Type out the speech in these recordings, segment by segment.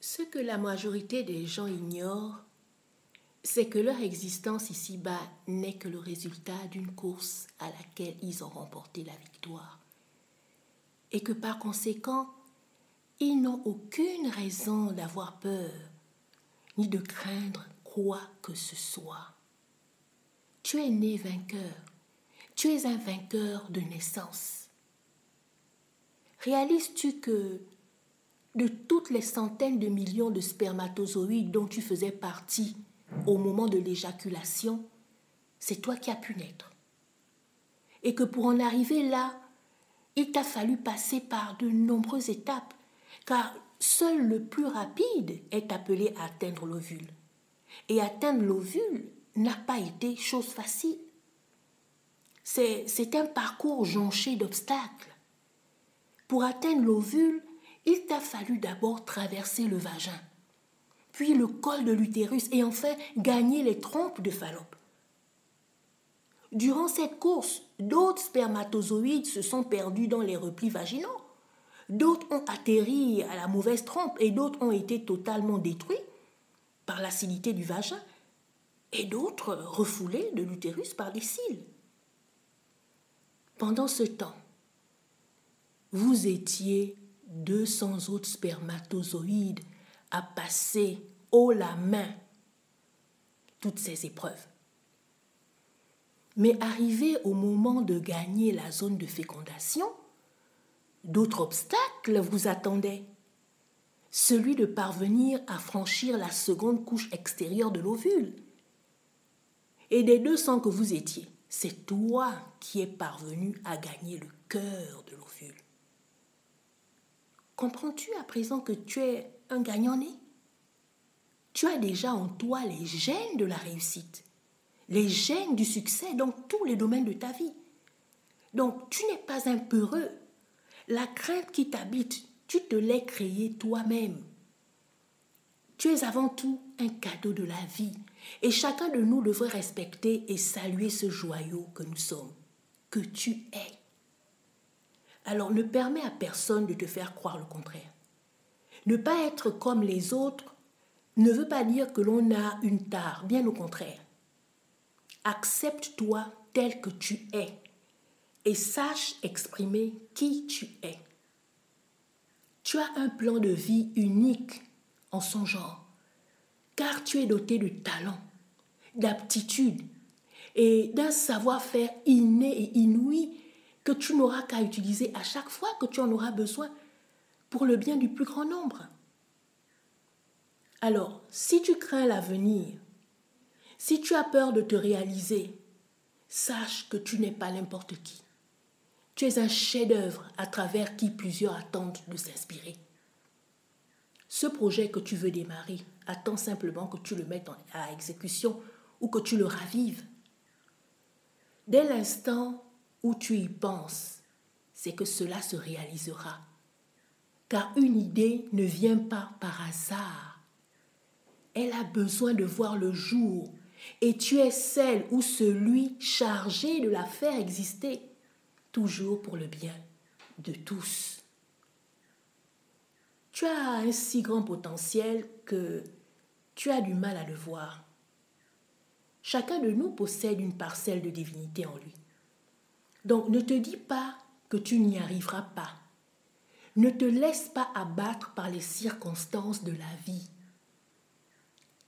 Ce que la majorité des gens ignorent, c'est que leur existence ici-bas n'est que le résultat d'une course à laquelle ils ont remporté la victoire. Et que par conséquent, ils n'ont aucune raison d'avoir peur, ni de craindre quoi que ce soit. Tu es né vainqueur. Tu es un vainqueur de naissance. Réalises-tu que de toutes les centaines de millions de spermatozoïdes dont tu faisais partie au moment de l'éjaculation, c'est toi qui as pu naître. Et que pour en arriver là, il t'a fallu passer par de nombreuses étapes, car seul le plus rapide est appelé à atteindre l'ovule. Et atteindre l'ovule n'a pas été chose facile. C'est un parcours jonché d'obstacles. Pour atteindre l'ovule, il t'a fallu d'abord traverser le vagin, puis le col de l'utérus et enfin gagner les trompes de Fallope. Durant cette course, d'autres spermatozoïdes se sont perdus dans les replis vaginaux. D'autres ont atterri à la mauvaise trompe et d'autres ont été totalement détruits par l'acidité du vagin et d'autres refoulés de l'utérus par des cils. Pendant ce temps, vous étiez 200 autres spermatozoïdes à passer haut la main toutes ces épreuves. Mais arrivé au moment de gagner la zone de fécondation, d'autres obstacles vous attendaient. Celui de parvenir à franchir la seconde couche extérieure de l'ovule. Et des 200 que vous étiez, c'est toi qui es parvenu à gagner le cœur de l'ovule. Comprends-tu à présent que tu es un gagnant-né? Tu as déjà en toi les gènes de la réussite, les gènes du succès dans tous les domaines de ta vie. Donc, tu n'es pas un peureux. La crainte qui t'habite, tu te l'es créée toi-même. Tu es avant tout un cadeau de la vie et chacun de nous devrait respecter et saluer ce joyau que nous sommes, que tu es. Alors ne permets à personne de te faire croire le contraire. Ne pas être comme les autres ne veut pas dire que l'on a une tare, bien au contraire. Accepte-toi tel que tu es et sache exprimer qui tu es. Tu as un plan de vie unique en son genre, car tu es doté de talent, d'aptitude et d'un savoir-faire inné et inouï que tu n'auras qu'à utiliser à chaque fois que tu en auras besoin pour le bien du plus grand nombre. Alors, si tu crains l'avenir, si tu as peur de te réaliser, sache que tu n'es pas n'importe qui. Tu es un chef-d'œuvre à travers qui plusieurs attendent de s'inspirer. Ce projet que tu veux démarrer attend simplement que tu le mettes à exécution ou que tu le ravives. Dès l'instant où tu y penses, c'est que cela se réalisera. Car une idée ne vient pas par hasard. Elle a besoin de voir le jour et tu es celle ou celui chargé de la faire exister, toujours pour le bien de tous. Tu as un si grand potentiel que tu as du mal à le voir. Chacun de nous possède une parcelle de divinité en lui. Donc ne te dis pas que tu n'y arriveras pas. Ne te laisse pas abattre par les circonstances de la vie.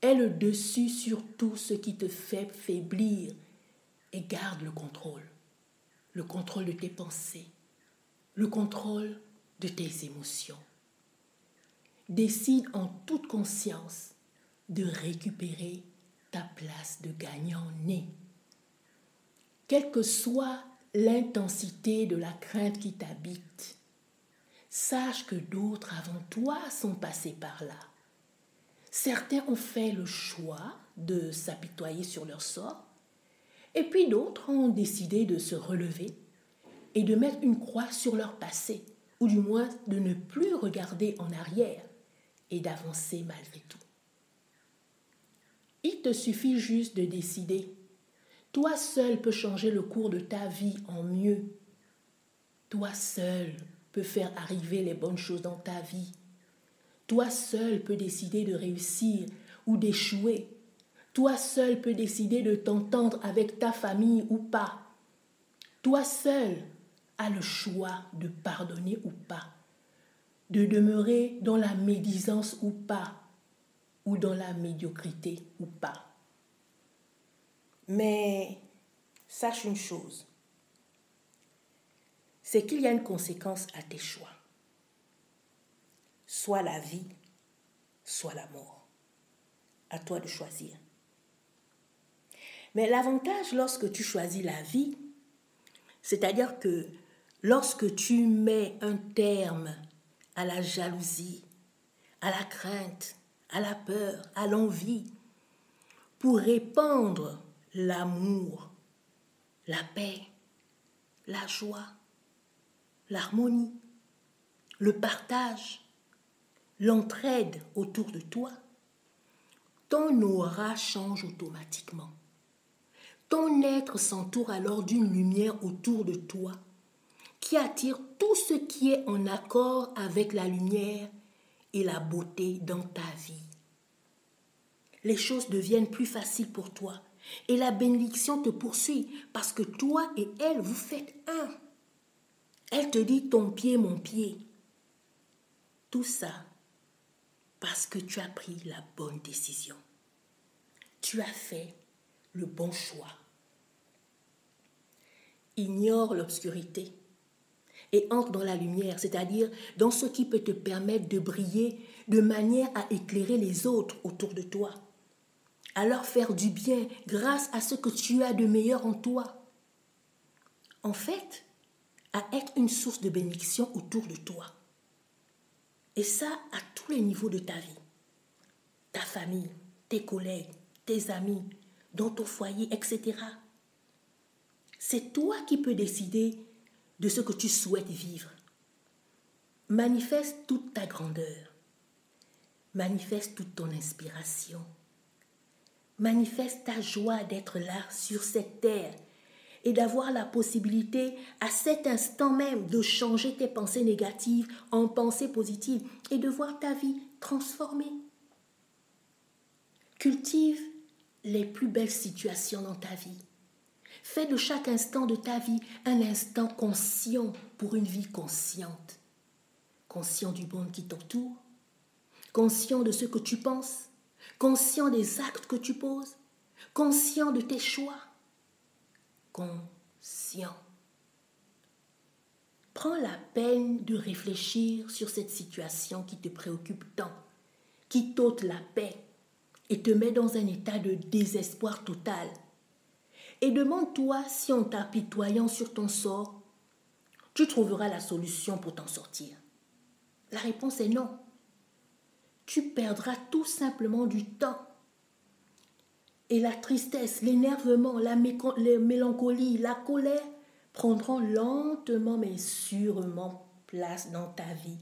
Aie le dessus sur tout ce qui te fait faiblir et garde le contrôle de tes pensées, le contrôle de tes émotions. Décide en toute conscience de récupérer ta place de gagnant-né. Quelle que soit l'intensité de la crainte qui t'habite, sache que d'autres avant toi sont passés par là. Certains ont fait le choix de s'apitoyer sur leur sort, et puis d'autres ont décidé de se relever et de mettre une croix sur leur passé, ou du moins de ne plus regarder en arrière et d'avancer malgré tout. Il te suffit juste de décider. Toi seul peux changer le cours de ta vie en mieux. Toi seul peux faire arriver les bonnes choses dans ta vie. Toi seul peux décider de réussir ou d'échouer. Toi seul peux décider de t'entendre avec ta famille ou pas. Toi seul as le choix de pardonner ou pas, de demeurer dans la médisance ou pas, ou dans la médiocrité ou pas. Mais sache une chose, c'est qu'il y a une conséquence à tes choix. Soit la vie, soit la mort. À toi de choisir. Mais l'avantage lorsque tu choisis la vie, c'est-à-dire que lorsque tu mets un terme à la jalousie, à la crainte, à la peur, à l'envie, pour répandre l'amour, la paix, la joie, l'harmonie, le partage, l'entraide autour de toi, ton aura change automatiquement. Ton être s'entoure alors d'une lumière autour de toi qui attire tout ce qui est en accord avec la lumière et la beauté dans ta vie. Les choses deviennent plus faciles pour toi et la bénédiction te poursuit parce que toi et elle, vous faites un. Elle te dit ton pied, mon pied. Tout ça parce que tu as pris la bonne décision. Tu as fait le bon choix. Ignore l'obscurité et entre dans la lumière, c'est-à-dire dans ce qui peut te permettre de briller de manière à éclairer les autres autour de toi, à leur faire du bien grâce à ce que tu as de meilleur en toi. En fait, à être une source de bénédiction autour de toi. Et ça, à tous les niveaux de ta vie. Ta famille, tes collègues, tes amis, dans ton foyer, etc. C'est toi qui peux décider de ce que tu souhaites vivre. Manifeste toute ta grandeur. Manifeste toute ton inspiration. Manifeste ta joie d'être là sur cette terre et d'avoir la possibilité à cet instant même de changer tes pensées négatives en pensées positives et de voir ta vie transformée. Cultive les plus belles situations dans ta vie. Fais de chaque instant de ta vie un instant conscient pour une vie consciente. Conscient du monde qui t'entoure, conscient de ce que tu penses, conscient des actes que tu poses, conscient de tes choix. Conscient. Prends la peine de réfléchir sur cette situation qui te préoccupe tant, qui t'ôte la paix et te met dans un état de désespoir total. Et demande-toi si en t'apitoyant sur ton sort, tu trouveras la solution pour t'en sortir. La réponse est non. Tu perdras tout simplement du temps. Et la tristesse, l'énervement, la mélancolie, la colère prendront lentement mais sûrement place dans ta vie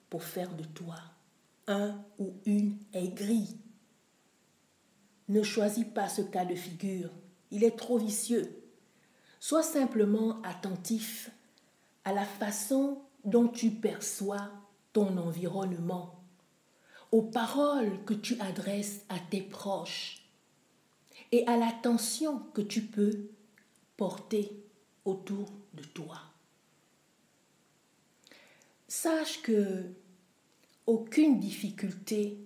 pour faire de toi un ou une aigrie. Ne choisis pas ce cas de figure. Il est trop vicieux. Sois simplement attentif à la façon dont tu perçois ton environnement, aux paroles que tu adresses à tes proches et à l'attention que tu peux porter autour de toi. Sache que aucune difficulté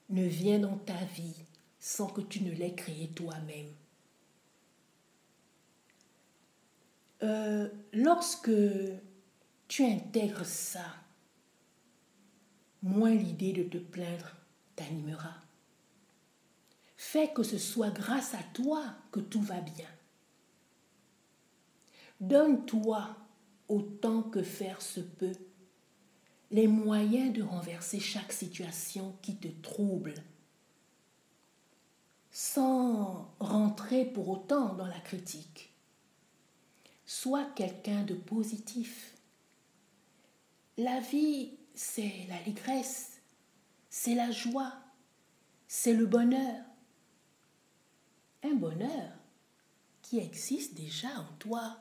ne vient dans ta vie sans que tu ne l'aies créée toi-même. Lorsque tu intègres ça, moins l'idée de te plaindre t'animera. Fais que ce soit grâce à toi que tout va bien. Donne-toi, autant que faire se peut, les moyens de renverser chaque situation qui te trouble, sans rentrer pour autant dans la critique. Sois quelqu'un de positif. La vie, c'est l'allégresse, c'est la joie, c'est le bonheur. Un bonheur qui existe déjà en toi.